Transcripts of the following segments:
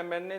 MNA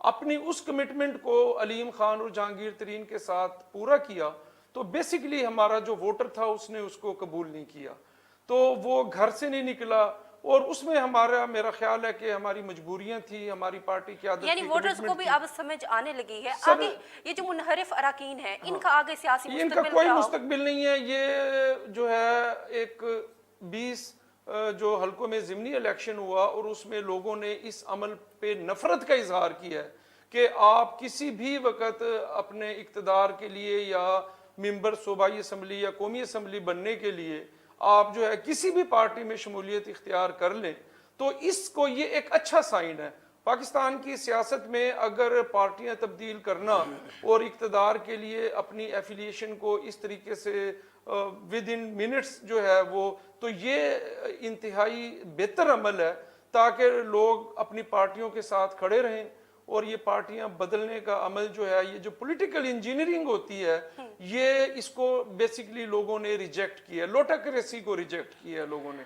اپنی اس commitment کو علیم خان اور جہانگیر ترین کے ساتھ پورا کیا تو بیسیکلی ہمارا جو ووٹر تھا اس نے اس کو قبول نہیں کیا، تو وہ گھر سے نہیں نکلا، اور اس میں میرا خیال ہے کہ ہماری مجبوریاں تھی، ہماری پارٹی کی عادت یعنی کی ووٹرز کو commitment بھی تھی۔ اب سمجھ آنے لگی ہے آگے یہ جو منحرف اراکین ہیں ان کا آگے سیاسی ان کا مستقبل کوئی کیا ہو؟ مستقبل نہیں ہے۔ یہ جو ہے ایک 20 جو حلقوں میں ضمنی الیکشن ہوا اور اس میں لوگوں نے اس عمل پہ نفرت کا اظہار کیا ہے کہ آپ کسی بھی وقت اپنے اقتدار کے لیے یا ممبر صوبائی اسمبلی یا قومی اسمبلی بننے کے لیے آپ جو ہے کسی بھی پارٹی میں شمولیت اختیار کر لیں، تو اس کو یہ ایک اچھا سائن ہے۔ پاکستان کی سیاست میں اگر پارٹیاں تبدیل کرنا اور اقتدار کے لیے اپنی ایفیلیشن کو اس طریقے سے ود ان منٹس جو ہے وہ، تو یہ انتہائی بہتر عمل ہے تاکہ لوگ اپنی پارٹیوں کے ساتھ کھڑے رہیں، اور یہ پارٹیاں بدلنے کا عمل جو ہے، یہ جو پولیٹیکل انجینئرنگ ہوتی ہے، یہ اس کو بیسیکلی لوگوں نے ریجیکٹ کیا ہے، لوٹاکریسی کو ریجیکٹ کیا ہے لوگوں نے۔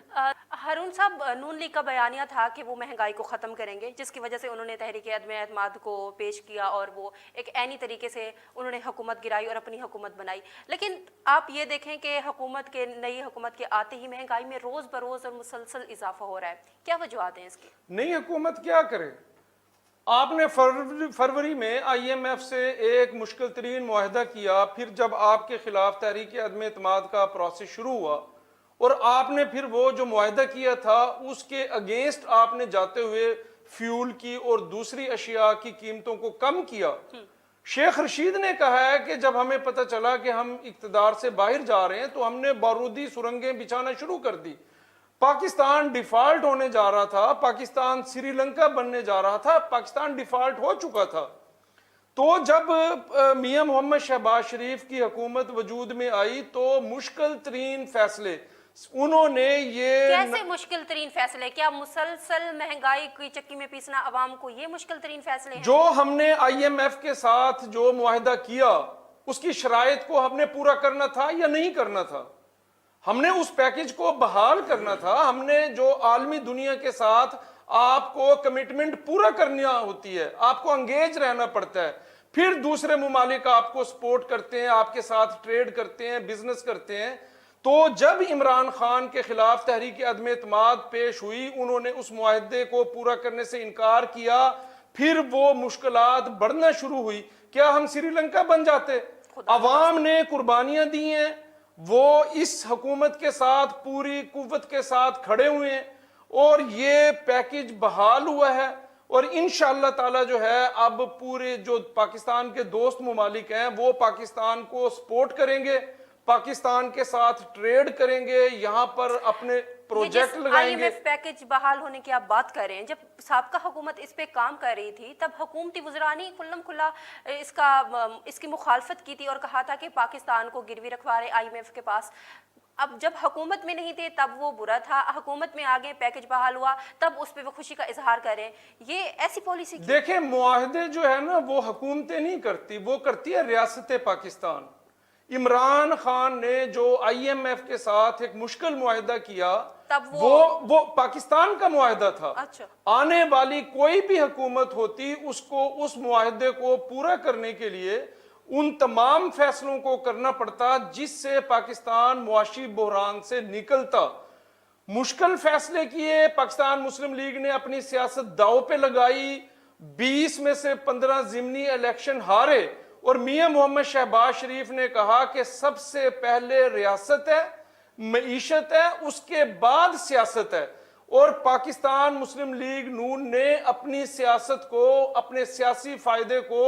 ہارون صاحب، نون لیگ کا بیانیہ تھا کہ وہ مہنگائی کو ختم کریں گے، جس کی وجہ سے انہوں نے تحریک عدم اعتماد کو پیش کیا اور وہ ایک عینی طریقے سے انہوں نے حکومت گرائی اور اپنی حکومت بنائی، لیکن آپ یہ دیکھیں کہ نئی حکومت کے آتے ہی مہنگائی میں روز بروز اور مسلسل اضافہ ہو رہا ہے، کیا وجوہات ہیں اس کی؟ نئی حکومت کیا کرے؟ آپ نے فروری میں آئی ایم ایف سے ایک مشکل ترین معاہدہ کیا، پھر جب آپ کے خلاف تحریک عدم اعتماد کا پروسیس شروع ہوا اور آپ نے پھر وہ جو معاہدہ کیا تھا اس کے اگینسٹ آپ نے جاتے ہوئے فیول کی اور دوسری اشیاء کی قیمتوں کو کم کیا۔ شیخ رشید نے کہا ہے کہ جب ہمیں پتہ چلا کہ ہم اقتدار سے باہر جا رہے ہیں تو ہم نے بارودی سرنگیں بچھانا شروع کر دی۔ پاکستان ڈیفالٹ ہونے جا رہا تھا، پاکستان سری لنکا بننے جا رہا تھا، پاکستان ڈیفالٹ ہو چکا تھا۔ تو جب میاں محمد شہباز شریف کی حکومت وجود میں آئی تو مشکل ترین فیصلے انہوں نے یہ کیسے مشکل ترین فیصلے؟ کیا مسلسل مہنگائی کی چکی میں پیسنا عوام کو یہ مشکل ترین فیصلے ہیں؟ جو ہم نے آئی ایم ایف کے ساتھ جو معاہدہ کیا اس کی شرائط کو ہم نے پورا کرنا تھا یا نہیں کرنا تھا؟ ہم نے اس پیکج کو بحال کرنا تھا، ہم نے جو عالمی دنیا کے ساتھ آپ کو کمٹمنٹ پورا کرنا ہوتی ہے، آپ کو انگیج رہنا پڑتا ہے، پھر دوسرے ممالک آپ کو سپورٹ کرتے ہیں، آپ کے ساتھ ٹریڈ کرتے ہیں، بزنس کرتے ہیں۔ تو جب عمران خان کے خلاف تحریک عدم اعتماد پیش ہوئی، انہوں نے اس معاہدے کو پورا کرنے سے انکار کیا، پھر وہ مشکلات بڑھنا شروع ہوئی۔ کیا ہم سری لنکا بن جاتے؟ عوام نے قربانیاں دی ہیں، وہ اس حکومت کے ساتھ پوری قوت کے ساتھ کھڑے ہوئے ہیں اور یہ پیکج بحال ہوا ہے، اور انشاءاللہ تعالی جو ہے اب پورے جو پاکستان کے دوست ممالک ہیں وہ پاکستان کو سپورٹ کریں گے، پاکستان کے ساتھ ٹریڈ کریں گے، یہاں پر اپنے پروجیکٹ آئی لگائیں ایم گے۔ ایف پیکج بحال ہونے کی آپ بات کر رہے ہیں، جب سابقہ حکومت اس پہ کام کر رہی تھی تب حکومتی وزراء نے کھلم کھلا اس کی مخالفت کی تھی اور کہا تھا کہ پاکستان کو گروی رکھوا رہے آئی ایم ایف کے پاس۔ اب جب حکومت میں نہیں تھے تب وہ برا تھا، حکومت میں آگے پیکج بحال ہوا تب اس پہ وہ خوشی کا اظہار کریں، یہ ایسی پالیسی کی؟ دیکھیں معاہدے جو ہے نا وہ حکومتیں نہیں کرتی، وہ کرتی ہے ریاست پاکستان۔ عمران خان نے جو آئی ایم ایف کے ساتھ ایک مشکل معاہدہ کیا تب وہ پاکستان کا معاہدہ تھا۔ اچھا، آنے والی کوئی بھی حکومت ہوتی اس کو اس معاہدے کو پورا کرنے کے لیے ان تمام فیصلوں کو کرنا پڑتا جس سے پاکستان معاشی بحران سے نکلتا۔ مشکل فیصلے کیے، پاکستان مسلم لیگ نے اپنی سیاست داؤ پہ لگائی، 20 میں سے 15 ضمنی الیکشن ہارے، اور میاں محمد شہباز شریف نے کہا کہ سب سے پہلے ریاست ہے، معیشت ہے، اس کے بعد سیاست ہے، اور پاکستان مسلم لیگ نون نے اپنی سیاست کو، اپنے سیاسی فائدے کو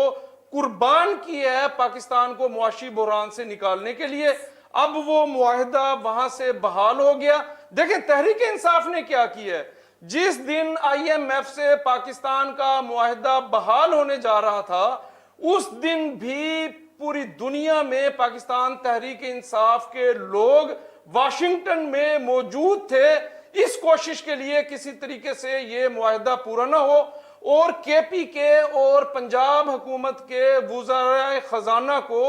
قربان کیا ہے پاکستان کو معاشی بحران سے نکالنے کے لیے۔ اب وہ معاہدہ وہاں سے بحال ہو گیا۔ دیکھیں تحریک انصاف نے کیا کیا ہے، جس دن آئی ایم ایف سے پاکستان کا معاہدہ بحال ہونے جا رہا تھا اس دن بھی پوری دنیا میں پاکستان تحریک انصاف کے لوگ واشنگٹن میں موجود تھے اس کوشش کے لیے کسی طریقے سے یہ معاہدہ پورا نہ ہو، اور کے پی کے اور پنجاب حکومت کے وزرائے خزانہ کو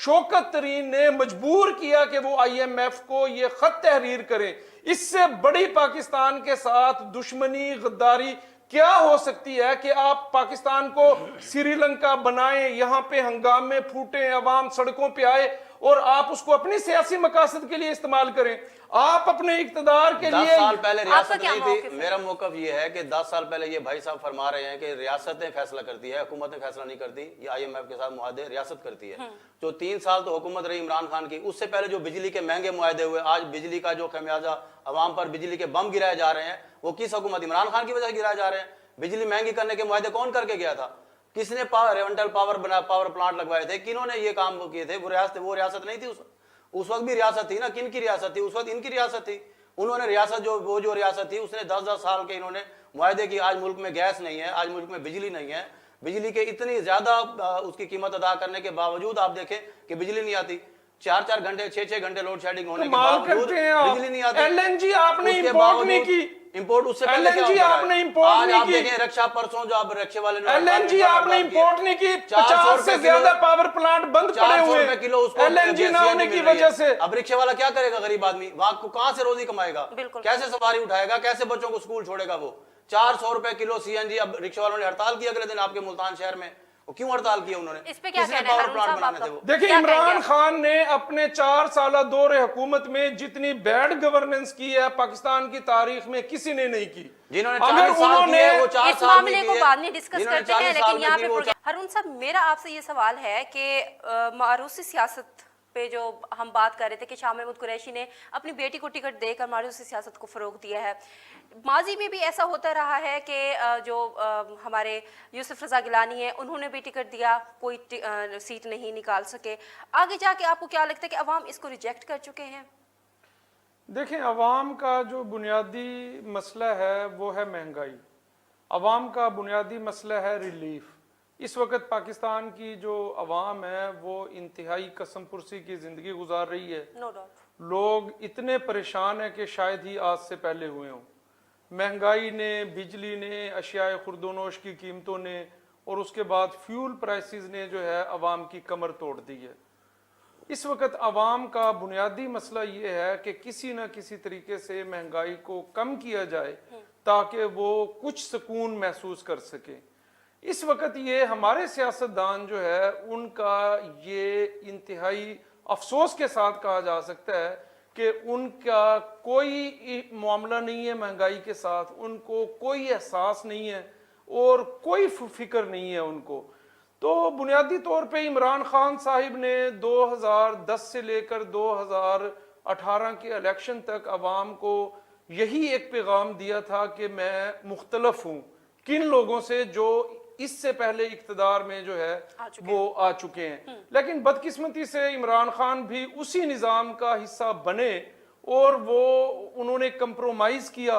شوکت ترین نے مجبور کیا کہ وہ آئی ایم ایف کو یہ خط تحریر کریں۔ اس سے بڑی پاکستان کے ساتھ دشمنی، غداری کیا ہو سکتی ہے کہ آپ پاکستان کو سری لنکا بنائیں, یہاں پہ ہنگامے پھوٹیں, عوام سڑکوں پہ آئے اور آپ اس کو اپنی سیاسی مقاصد کے لیے استعمال کریں. آپ اپنے اقتدار کے 10 لیے سال پہلے آپ کا ریاست کیا نہیں موقف تھی. ہے؟ میرا موقف یہ ہے کہ 10 سال پہلے یہ بھائی صاحب فرما رہے ہیں کہ ریاستیں فیصلہ کرتی ہے, حکومتیں فیصلہ نہیں کرتی, یہ IMF کے ساتھ معاہدے ریاست کرتی ہے. جو 3 سال تو حکومت رہی عمران خان کی, اس سے پہلے جو بجلی کے مہنگے معاہدے ہوئے, آج بجلی کا جو خمیازہ عوام پر بجلی کے بم گرائے جا رہے ہیں, وہ کس حکومت عمران خان کی وجہ سے گرائے جا رہے ہیں. بجلی مہنگی کرنے کے معاہدے کون کر کے گیا تھا؟ کس نے ریونٹل پاور پلانٹ لگوائے تھے, کنہوں نے یہ کام کیے تھے؟ وہ ریاست نہیں تھی اس وقت بھی ریاست تھی نا. کن کی ریاست تھی اس وقت؟ ان کی ریاست تھی. انہوں نے ریاست جو ریاست تھی اس نے 10 سال کے انہوں نے معاہدے کی. آج ملک میں گیس نہیں ہے, آج ملک میں بجلی نہیں ہے. بجلی کے اتنی زیادہ اس کی قیمت ادا کرنے کے باوجود آپ دیکھیں کہ بجلی نہیں آتی. 4 گھنٹے 6 گھنٹے لوڈ شیڈنگ ہونے کے باوجود بجلی نہیں آتی. LNG آپ نے امپورٹ نہیں کی. امپورٹ اس سے پہلے کیا ہوتا آپ نے امپورٹ آج نہیں آپ کی. دیکھیں رکشا پرسوں جو آپ رکشے والے LNG آپ نے امپورٹ نہیں کی. 50 سے زیادہ پاور پلانٹ بند پڑے ہوئے ہیں کلو اس کو LNG نہ ہونے کی وجہ سے. اب رکشے والا کیا کرے گا؟ غریب آدمی وہاں کہاں سے روزی کمائے گا؟ کیسے سواری اٹھائے گا؟ کیسے بچوں کو اسکول چھوڑے گا؟ وہ 400 روپے کلو CNG. اب رکشے والوں نے ہڑتال کی اگلے دن آپ کے ملتان شہر میں. وہ کیوں ہڑتال کی انہوں نے؟ اس پہ کیا کہنا ہے ہارون صاحب آپ کا؟ دیکھیں عمران خان نے اپنے 4 سالہ دور حکومت میں جتنی بیڈ گورننس کی ہے پاکستان کی تاریخ میں کسی نے نہیں کی. جنہوں نے 40 سال کی ہے وہ 4 اس سال معاملے کو بعد میں ڈسکس کرتے ہیں, لیکن یہاں پہ ہارون صاحب میرا آپ سے یہ سوال ہے کہ معروسی سیاست پہ جو ہم بات کر رہے تھے کہ شاہ محمود قریشی نے اپنی بیٹی کو ٹکٹ دے کر معروسی سیاست کو فروغ دیا ہے. ماضی میں بھی ایسا ہوتا رہا ہے کہ جو ہمارے یوسف رضا گیلانی ہیں انہوں نے بھی ٹکٹ دیا, کوئی سیٹ نہیں نکال سکے. آگے جا کے آپ کو کیا لگتا ہے کہ عوام اس کو ریجیکٹ کر چکے ہیں؟ دیکھیں عوام کا جو بنیادی مسئلہ ہے وہ ہے مہنگائی. عوام کا بنیادی مسئلہ ہے ریلیف. اس وقت پاکستان کی جو عوام ہے وہ انتہائی قسم پرسی کی زندگی گزار رہی ہے. لوگ اتنے پریشان ہیں کہ شاید ہی آج سے پہلے ہوئے ہوں. مہنگائی نے, بجلی نے, اشیاء خوردونوش کی قیمتوں نے اور اس کے بعد فیول پرائسز نے جو ہے عوام کی کمر توڑ دی ہے. اس وقت عوام کا بنیادی مسئلہ یہ ہے کہ کسی نہ کسی طریقے سے مہنگائی کو کم کیا جائے تاکہ وہ کچھ سکون محسوس کر سکیں. اس وقت یہ ہمارے سیاستدان جو ہے ان کا یہ انتہائی افسوس کے ساتھ کہا جا سکتا ہے کہ ان کا کوئی معاملہ نہیں ہے مہنگائی کے ساتھ, ان کو کوئی احساس نہیں ہے اور کوئی فکر نہیں ہے ان کو. تو بنیادی طور پہ عمران خان صاحب نے 2010 سے لے کر 2018 کے الیکشن تک عوام کو یہی ایک پیغام دیا تھا کہ میں مختلف ہوں کن لوگوں سے جو اس سے پہلے اقتدار میں جو ہے وہ آ چکے ہیں. لیکن بدقسمتی سے عمران خان بھی اسی نظام کا حصہ بنے اور انہوں نے کمپرومائز کیا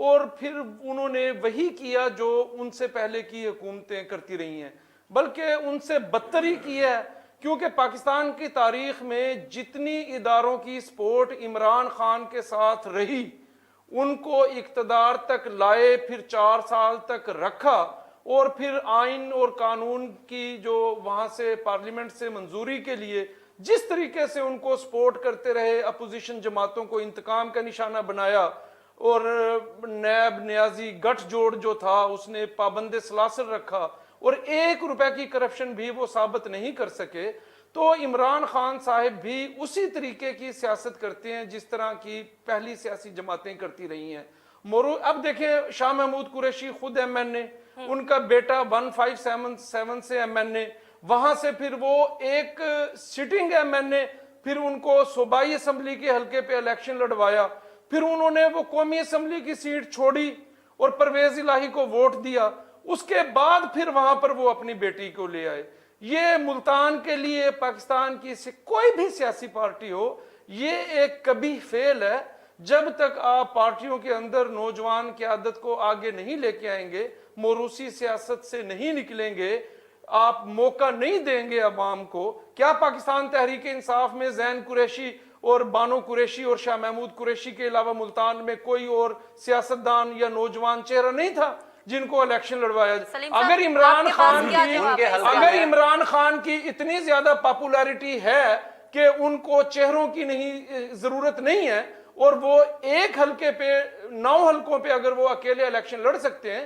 اور پھر انہوں نے وہی کیا جو ان سے پہلے کی حکومتیں کرتی رہی ہیں, بلکہ ان سے بدتر ہی کیا ہے. کیونکہ پاکستان کی تاریخ میں جتنی اداروں کی سپورٹ عمران خان کے ساتھ رہی, ان کو اقتدار تک لائے, پھر 4 سال تک رکھا اور پھر آئین اور قانون کی جو وہاں سے پارلیمنٹ سے منظوری کے لیے جس طریقے سے ان کو سپورٹ کرتے رہے, اپوزیشن جماعتوں کو انتقام کا نشانہ بنایا اور نیب نیازی گٹھ جوڑ جو تھا اس نے پابند سلاسل رکھا اور 1 روپے کی کرپشن بھی وہ ثابت نہیں کر سکے. تو عمران خان صاحب بھی اسی طریقے کی سیاست کرتے ہیں جس طرح کی پہلی سیاسی جماعتیں کرتی رہی ہیں. اب دیکھیں شاہ محمود قریشی خود MN نے, ان کا بیٹا 157 سے MN نے, وہاں سے پھر وہ ایک سٹنگ MN نے, پھر ان کو صوبائی اسمبلی کے حلقے پہ الیکشن لڑوایا, پھر انہوں نے وہ قومی اسمبلی کی سیٹ چھوڑی اور پرویز الہی کو ووٹ دیا. اس کے بعد پھر وہاں پر وہ اپنی بیٹی کو لے آئے. یہ ملتان کے لیے پاکستان کی کوئی بھی سیاسی پارٹی ہو, یہ ایک کبھی فیل ہے. جب تک آپ پارٹیوں کے اندر نوجوان قیادت کو آگے نہیں لے کے آئیں گے, موروثی سیاست سے نہیں نکلیں گے, آپ موقع نہیں دیں گے عوام کو. کیا پاکستان تحریک انصاف میں زین قریشی اور بانو قریشی اور شاہ محمود قریشی کے علاوہ ملتان میں کوئی اور سیاستدان یا نوجوان چہرہ نہیں تھا جن کو الیکشن لڑوایا؟ اگر عمران خان کی اتنی زیادہ پاپولیرٹی ہے کہ ان کو چہروں کی نہیں ضرورت نہیں ہے اور وہ ایک حلقے پہ 9 حلقوں پہ اگر وہ اکیلے الیکشن لڑ سکتے ہیں,